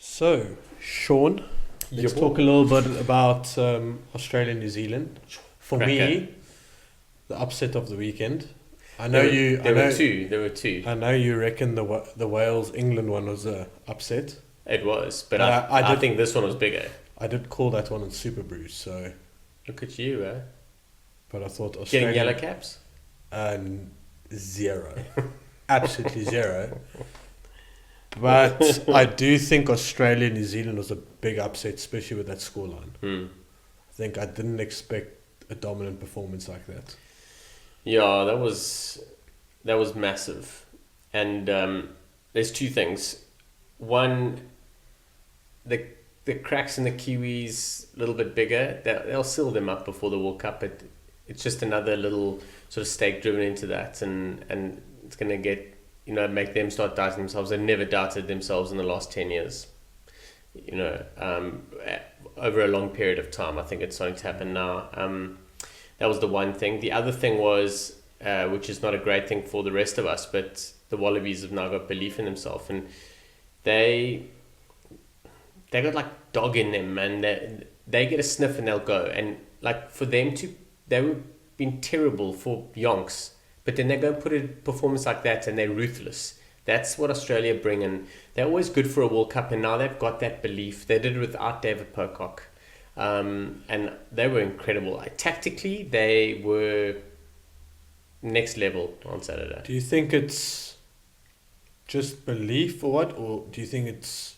So, Shaun, let's Yep. talk a little bit about Australia and New Zealand. For Cracker. me, the upset of the weekend. I know There were, you. there were two. There were two. I know you reckon the Wales England one was a upset. It was, but But I think this one was bigger. I did call that one in Super Brews. So, Look at you, eh? but I thought Australia Getting yellow caps. zero, absolutely zero. But I do think Australia New Zealand was a big upset, especially with that scoreline. I think I didn't expect a dominant performance like that. Yeah, that was massive, and there's two things. One, the cracks in the Kiwis a little bit bigger. They'll seal them up before the World Cup. But it's just another little sort of stake driven into that, and it's going to make them start doubting themselves. They've never doubted themselves in the last 10 years. Over a long period of time, I think it's starting to happen now. That was the one thing. The other thing was, which is not a great thing for the rest of us, but the Wallabies have now got belief in themselves, and they got like dog in them, and they get a sniff and they'll go. And like for them they were been terrible for yonks, but then they go and put a performance like that, and they're ruthless. That's what Australia bring, and they're always good for a World Cup, and now they've got that belief. They did it without David Pocock. And they were incredible. Tactically, they were next level on Saturday. Do you think it's just belief or what? Or do you think it's...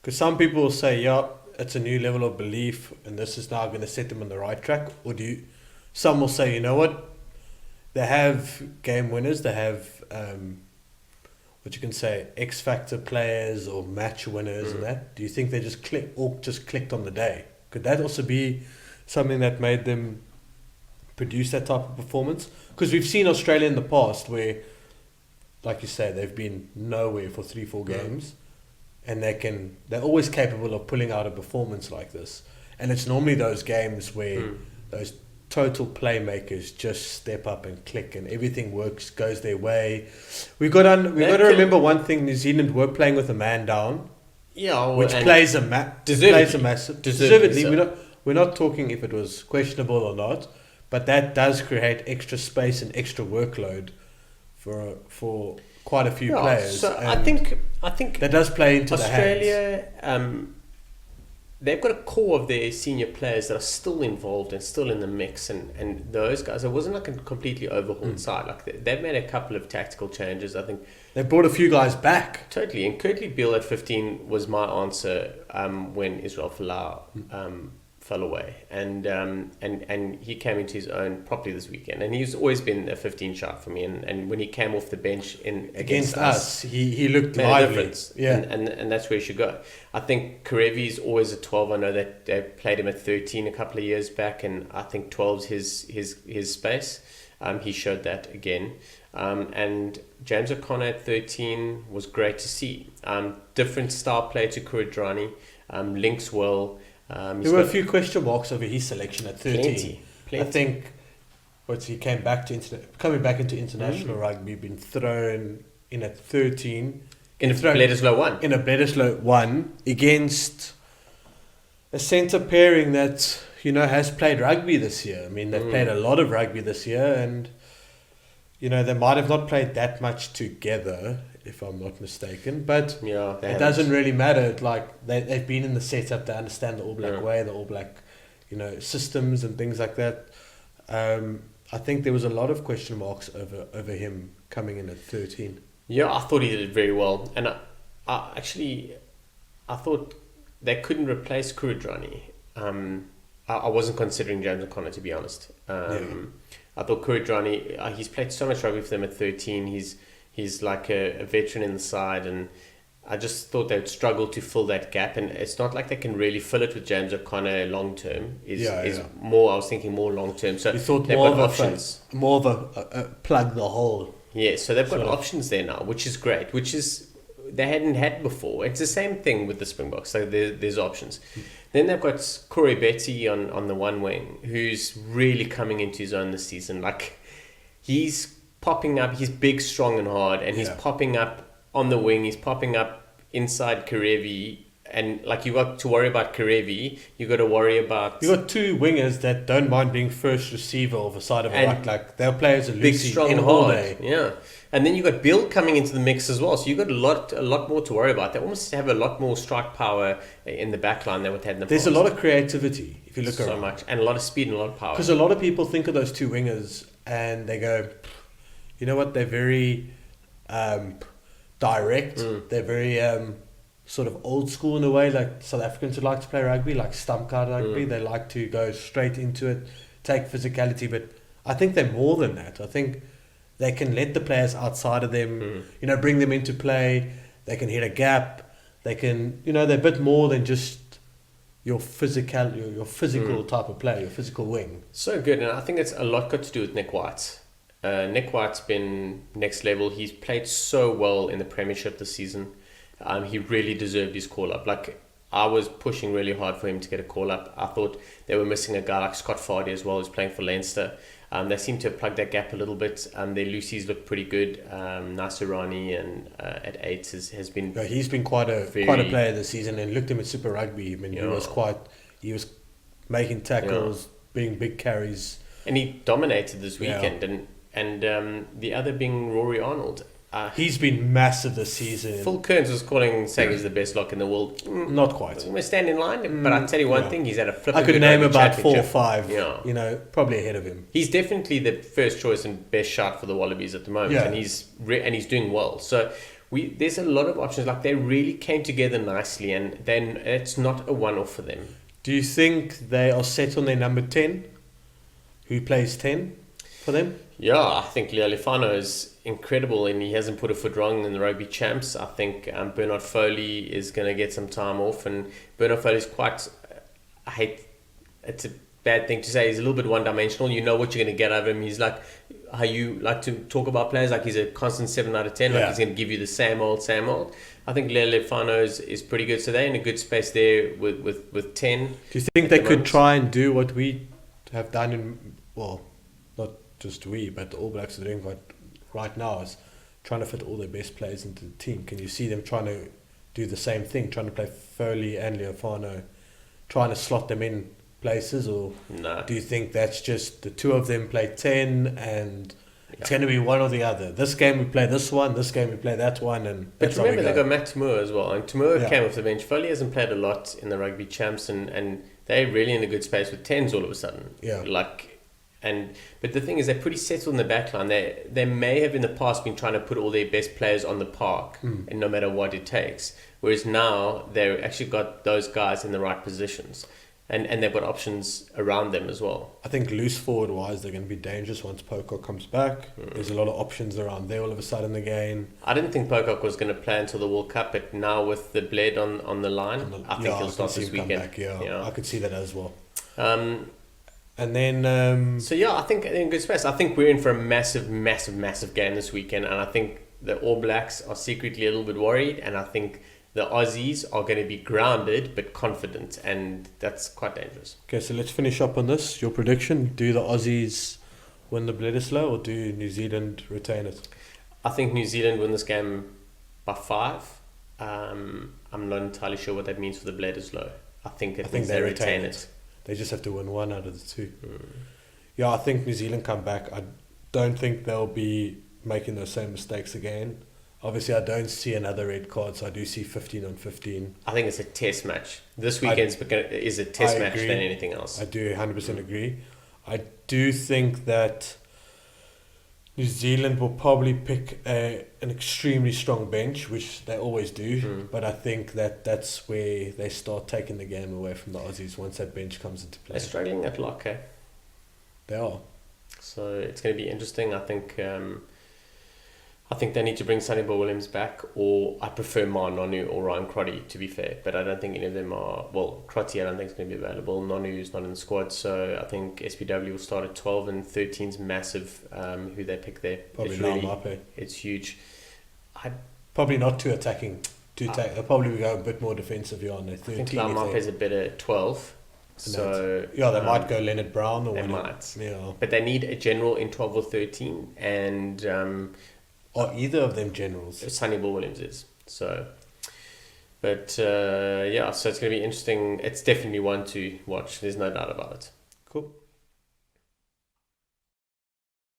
Because some people will say, yeah, it's a new level of belief and this is now going to set them on the right track. Or some will say, you know what? They have game winners. They have, what you can say, X-factor players or match winners and that. Do you think they just clicked on the day? Could that also be something that made them produce that type of performance? Because we've seen Australia in the past where, like you say, they've been nowhere for 3-4 games, and they're always capable of pulling out a performance like this. And it's normally those games where those total playmakers just step up and click, and everything goes their way. We've got to remember one thing: New Zealand were playing with a man down. Yeah, Which plays a massive deservedly. We're not talking if it was questionable or not, but that does create extra space and extra workload for quite a few players. So I think that does play into Australia. the hands. They've got a core of their senior players that are still involved and still in the mix, and those guys. It wasn't like a completely overhauled side. Like they've made a couple of tactical changes. I think they brought a few guys back. Totally, and Kurtley Beale at 15 was my answer when Israel Folau fell away, and he came into his own properly this weekend, and he's always been a 15 shot for me, and when he came off the bench against us, he looked made lively. a difference, yeah, and that's where he should go. I think Karevi's always a 12. I know that they played him at 13 a couple of years back, and I think 12's his space. He showed that again. And James O'Connor at 13 was great to see. Different style play to Kuridrani, links well. There were a few question marks over his selection at 13. Plenty. I think he came back to coming back into international rugby, been thrown in at 13. In a Bledisloe 1 against a centre pairing that has played rugby this year. I mean, they've played a lot of rugby this year, and they might have not played that much together, if I'm not mistaken. But it doesn't really matter. Like they've been in the setup, they understand the All Black way, the All Black, systems and things like that. I think there was a lot of question marks over him coming in at 13. Yeah, I thought he did it very well, and I thought they couldn't replace Kuridrani. I wasn't considering James O'Connor, to be honest. I thought Kuridrani, he's played so much rugby for them at 13. He's like a veteran in the side, and I just thought they would struggle to fill that gap. And it's not like they can really fill it with James O'Connor long term. More. I was thinking more long term. So you thought they've got options. More of a plug the hole. Yeah, so they've got options there now, which is great. Which is they hadn't had before. It's the same thing with the Springboks. So there's options. Then they've got Corey Betty on the one wing, who's really coming into his own this season. Like he's popping up. He's big, strong, and hard, and he's popping up on the wing. He's popping up inside Karevi and like you got to worry about Karevi, you got to worry about You got two wingers that don't mind being first receiver of a side of a And ruck. Like they'll play as a big, Lucy strong, in hard. all day. Yeah, and then you got Bill coming into the mix as well. So you got a lot more to worry about. They almost have a lot more strike power in the back line than what they had in the There's past. a lot of creativity if you look so around. much, and a lot of speed and a lot of power. Because a lot of people think of those two wingers and they go, you know what? They're very direct. They're very sort of old school in a way. Like South Africans would like to play rugby, like stump card rugby. They like to go straight into it, take physicality. But I think they're more than that. I think they can let the players outside of them, you know, bring them into play. They can hit a gap. They can, you know, they're a bit more than just your physical type of player, your physical wing. So good, and I think it's a lot got to do with Nick White. Nick White's been next level. He's played so well in the Premiership this season. He really deserved his call-up. Like, I was pushing really hard for him to get a call-up. I thought they were missing a guy like Scott Fardy as well, who's playing for Leinster. They seem to have plugged that gap a little bit. Their Lucy's look pretty good. Nasirani and at 8 has been... Yeah, he's been quite a player this season, and looked at him at Super Rugby. I mean, he was making tackles, being big carries. And he dominated this weekend. And the other being Rory Arnold. He's been massive this season. Phil Kearns was saying he's the best lock in the world. Not quite. We stand in line, but I'll tell you one thing: he's had a flip. I could name about 4 or 5. Yeah. You know, probably ahead of him. He's definitely the first choice and best shot for the Wallabies at the moment, and he's doing well. So there's a lot of options. Like, they really came together nicely, and then it's not a one-off for them. Do you think they are set on their number 10? Who plays 10 for them? Yeah, I think Leo Lefano is incredible, and he hasn't put a foot wrong in the rugby champs. I think Bernard Foley is going to get some time off, and Bernard Foley is quite... it's a bad thing to say. He's a little bit one-dimensional. You know what you're going to get out of him. He's like how you like to talk about players. Like, he's a constant 7 out of 10. Like, he's going to give you the same old. I think Leo Lefano is pretty good. So they're in a good space there with 10. Do you think they could try and do what we have done in... Well, not just we, but the All Blacks are doing right now, is trying to fit all their best players into the team. Can you see them trying to do the same thing, trying to play Foley and Leofano, trying to slot them in places? Or do you think that's just the two of them play 10 and it's going to be one or the other? This game we play this one, this game we play that one, and but remember they got Matt Tamura as well, and Tamura came off the bench. Foley hasn't played a lot in the rugby champs, and they're really in a good space with 10s all of a sudden. But the thing is, they're pretty settled in the back line. They may have in the past been trying to put all their best players on the park, and no matter what it takes. Whereas now they've actually got those guys in the right positions, and they've got options around them as well. I think loose forward wise, they're going to be dangerous once Pocock comes back. There's a lot of options around there all of a sudden again. I didn't think Pocock was going to play until the World Cup, but now with the Bled on the line, I think he'll start this weekend. I could see that as well. And then... I think in good space. I think we're in for a massive, massive, massive game this weekend. And I think the All Blacks are secretly a little bit worried. And I think the Aussies are going to be grounded but confident. And that's quite dangerous. Okay, so let's finish up on this. Your prediction. Do the Aussies win the Bledisloe, or do New Zealand retain it? I think New Zealand win this game by 5. I'm not entirely sure what that means for the Bledisloe. I think means they retain it. They just have to win one out of the 2. Yeah, I think New Zealand come back. I don't think they'll be making those same mistakes again. Obviously, I don't see another red card, so I do see 15 on 15. I think it's a test match. This weekend is a test match than anything else. I do 100% agree. I do think that New Zealand will probably pick an extremely strong bench, which they always do. But I think that's where they start taking the game away from the Aussies once that bench comes into play. They're struggling at lock, eh? They are. So it's going to be interesting. I think they need to bring Sonny Bill Williams back, or I prefer Ma Nonu or Ryan Crotty, to be fair. But I don't think any of them are... Well, Crotty I don't think is going to be available. Nonu is not in the squad. So I think SPW will start at 12, and 13's massive who they pick there. Probably Laumape. It's huge. Probably not too attacking. They'll probably go a bit more defensively on their 13. I think Laumape is a better 12. So they might go Leonard Brown or they whatever. Might. Yeah. But they need a general in 12 or 13, and... Are either of them generals? Sonny Bill Williams is. So But yeah, so it's going to be interesting. It's definitely one to watch. There's no doubt about it. Cool.